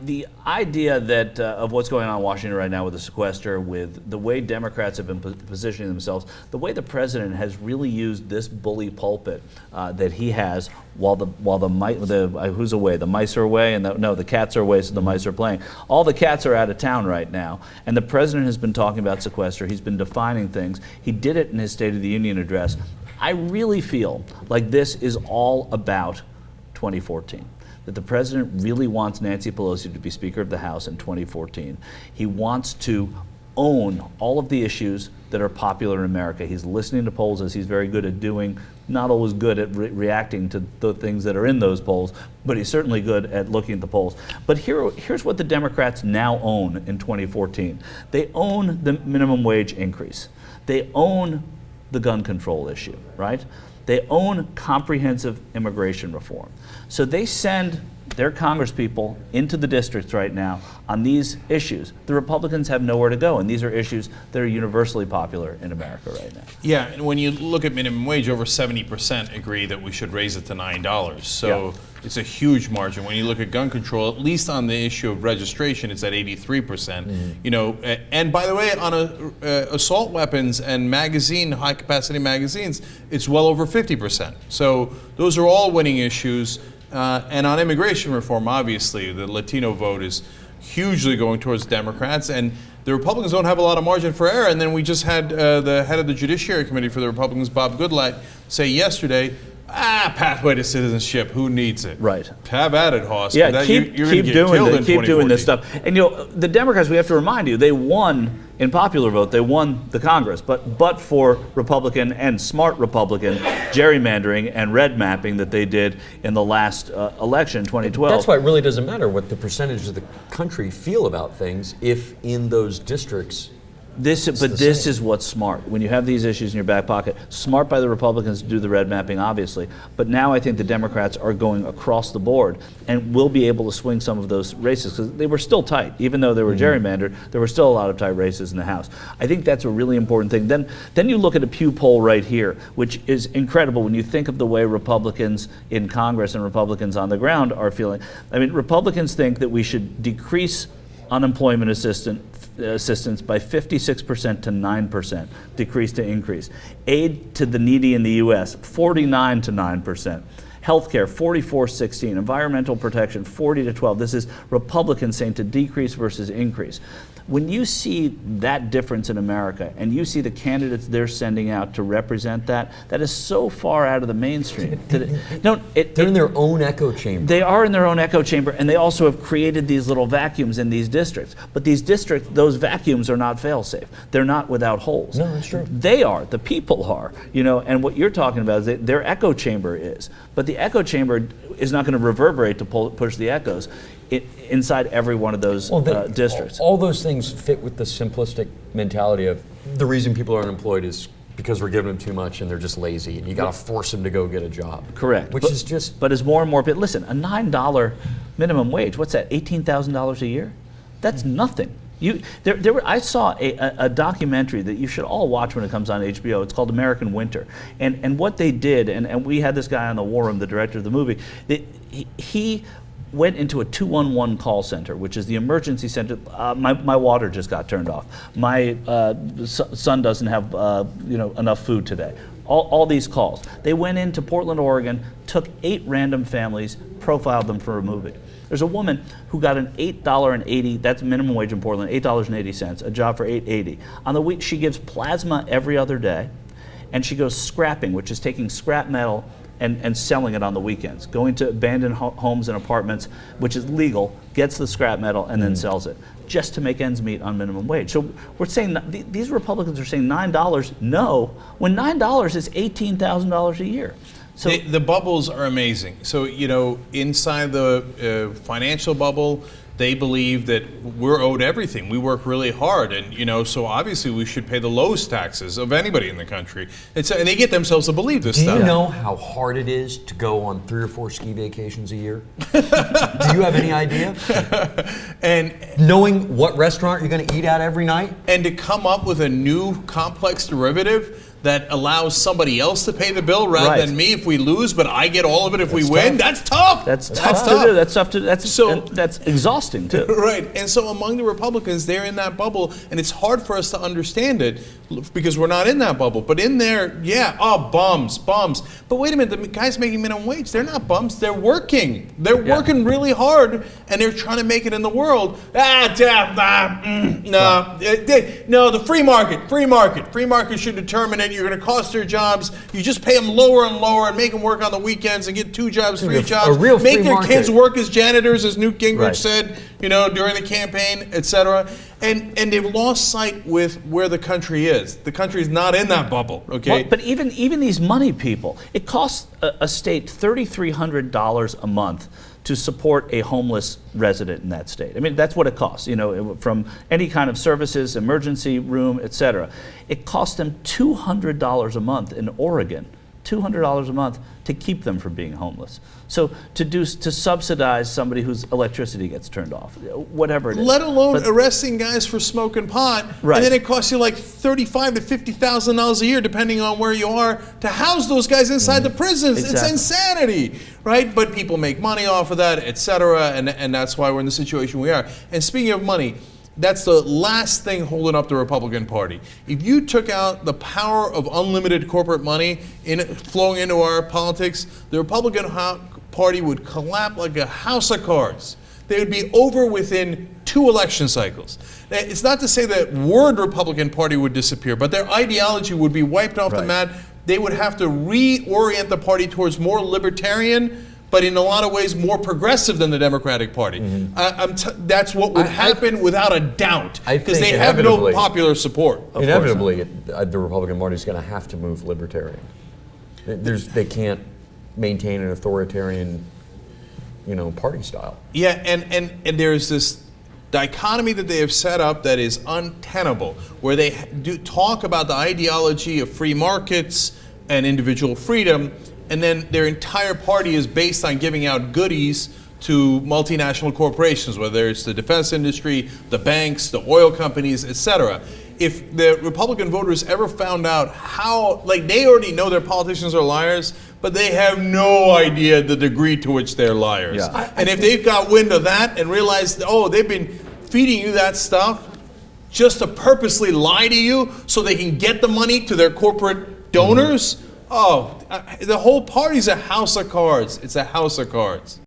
the idea that of what's going on in Washington right now with the sequester, with the way Democrats have been positioning themselves, the way the president has really used this bully pulpit that he has, while the who's away? The mice are away, and the cats are away, so the mice are playing. All the cats are out of town right now, and the president has been talking about sequester. He's been defining things. He did it in his State of the Union address. I really feel like this is all about 2014. That the president really wants Nancy Pelosi to be Speaker of the House in 2014. He wants to own all of the issues that are popular in America. He's listening to polls, as he's very good at doing, not always good at reacting to the things that are in those polls, but he's certainly good at looking at the polls. But here's what the Democrats now own in 2014. They own the minimum wage increase. They own the gun control issue, right? They own comprehensive immigration reform. So they send their congresspeople into the districts right now on these issues. The Republicans have nowhere to go, and these are issues that are universally popular in America right now. Yeah, and when you look at minimum wage, over 70% agree that we should raise it to $9. So yeah, it's a huge margin. When you look at gun control, at least on the issue of registration, it's at 83%. You know, and by the way, on assault weapons and high-capacity magazines, it's well over 50%. So those are all winning issues. And on immigration reform, obviously, the Latino vote is hugely going towards Democrats, and the Republicans don't have a lot of margin for error. And then we just had the head of the Judiciary Committee for the Republicans, Bob Goodlatte, say yesterday, pathway to citizenship, who needs it? Right. Have at it, Hoss. Yeah, keep doing this stuff. And you know, the Democrats, we have to remind you, they won in popular vote, they won the Congress, but for Republican and smart Republican gerrymandering and red mapping that they did in the last election, 2012. That's why it really doesn't matter what the percentage of the country feel about things if in those districts. This is what's smart. When you have these issues in your back pocket, smart by the Republicans to do the red mapping, obviously. But now I think the Democrats are going across the board and will be able to swing some of those races, because they were still tight. Even though they were gerrymandered, there were still a lot of tight races in the House. I think that's a really important thing. Then you look at a Pew poll right here, which is incredible when you think of the way Republicans in Congress and Republicans on the ground are feeling. I mean, Republicans think that we should decrease unemployment assistance by 56% to 9%, decrease to increase. Aid to the needy in the U.S., 49 to 9%. Healthcare, 44-16. Environmental protection, 40 to 12. This is Republicans saying to decrease versus increase. When you see that difference in America, and you see the candidates they're sending out to represent that is so far out of the mainstream. They're in their own echo chamber. They are in their own echo chamber, and they also have created these little vacuums in these districts. But these districts, those vacuums are not fail-safe. They're not without holes. No, that's true. They are. The people are. You know, and what you're talking about is their echo chamber is. But the echo chamber is not going to reverberate to push the echoes inside every one of those districts. All those things fit with the simplistic mentality of the reason people are unemployed is because we're giving them too much and they're just lazy, and you got to force them to go get a job. Correct. But as more and more people, listen, a $9 minimum wage, what's that, $18,000 a year? That's nothing. I saw a documentary that you should all watch when it comes on HBO. It's called American Winter. And what they did, and we had this guy on the War Room, the director of the movie, he went into a 211 call center, which is the emergency center. My water just got turned off. My son doesn't have enough food today. All these calls. They went into Portland, Oregon, took 8 random families, profiled them for a movie. There's a woman who got an $8.80, that's minimum wage in Portland, $8.80, a job for $8.80. On the week, she gives plasma every other day, and she goes scrapping, which is taking scrap metal and selling it on the weekends, going to abandoned homes and apartments, which is legal, gets the scrap metal, and then sells it, just to make ends meet on minimum wage. So we're saying, these Republicans are saying $9, no, when $9 is $18,000 a year. So the bubbles are amazing. So, you know, inside the financial bubble, they believe that we're owed everything. We work really hard, and you know, so obviously we should pay the lowest taxes of anybody in the country. And they get themselves to believe this stuff. Do you know how hard it is to go on 3 or 4 ski vacations a year? Do you have any idea? And knowing what restaurant you're going to eat at every night? And to come up with a new complex derivative that allows somebody else to pay the bill rather Right. than me if we lose, but I get all of it if we win. That's tough. That's tough to do. That's tough to. That's exhausting too. Right. And so among the Republicans, they're in that bubble, and it's hard for us to understand it because we're not in that bubble. But in there, yeah, bums. But wait a minute, the guys making minimum wage, they're not bums. They're working. They're working really hard, and they're trying to make it in the world. No, the free market should determine it. You're going to cost their jobs. You just pay them lower and lower and make them work on the weekends and get 2 jobs, 3 jobs. Make their kids work as janitors, as Newt Gingrich said, during the campaign, etc. And they've lost sight with where the country is. The country is not in that bubble, okay? Well, but even these money people, it costs a state $3,300 a month to support a homeless resident in that state. I mean, that's what it costs, from any kind of services, emergency room, etc. It costs them $200 a month in Oregon, $200 a month to keep them from being homeless. So to subsidize somebody whose electricity gets turned off, whatever it is. Let alone arresting guys for smoking pot, Right. and then it costs you like $35,000 to $50,000 a year, depending on where you are, to house those guys inside the prisons. Exactly. It's insanity, right? But people make money off of that, etc., and that's why we're in the situation we are. And speaking of money, that's the last thing holding up the Republican Party. If you took out the power of unlimited corporate money flowing into our politics, the Republican Party would collapse like a house of cards. They would be over within 2 election cycles. It's not to say that word Republican Party would disappear, but their ideology would be wiped off the mat. They would have to reorient the party towards more libertarian, but in a lot of ways more progressive than the Democratic Party. That's what would happen without a doubt, because they have no popular support. Inevitably, the Republican Party is going to have to move libertarian. They can't maintain an authoritarian, party style. Yeah, and there's this dichotomy that they have set up that is untenable, where they do talk about the ideology of free markets and individual freedom, and then their entire party is based on giving out goodies to multinational corporations, whether it's the defense industry, the banks, the oil companies, etc. If the Republican voters ever found out how, they already know their politicians are liars, but they have no idea the degree to which they're liars. Yeah. And if they've got wind of that and realized, they've been feeding you that stuff just to purposely lie to you so they can get the money to their corporate donors, the whole party's a house of cards. It's a house of cards.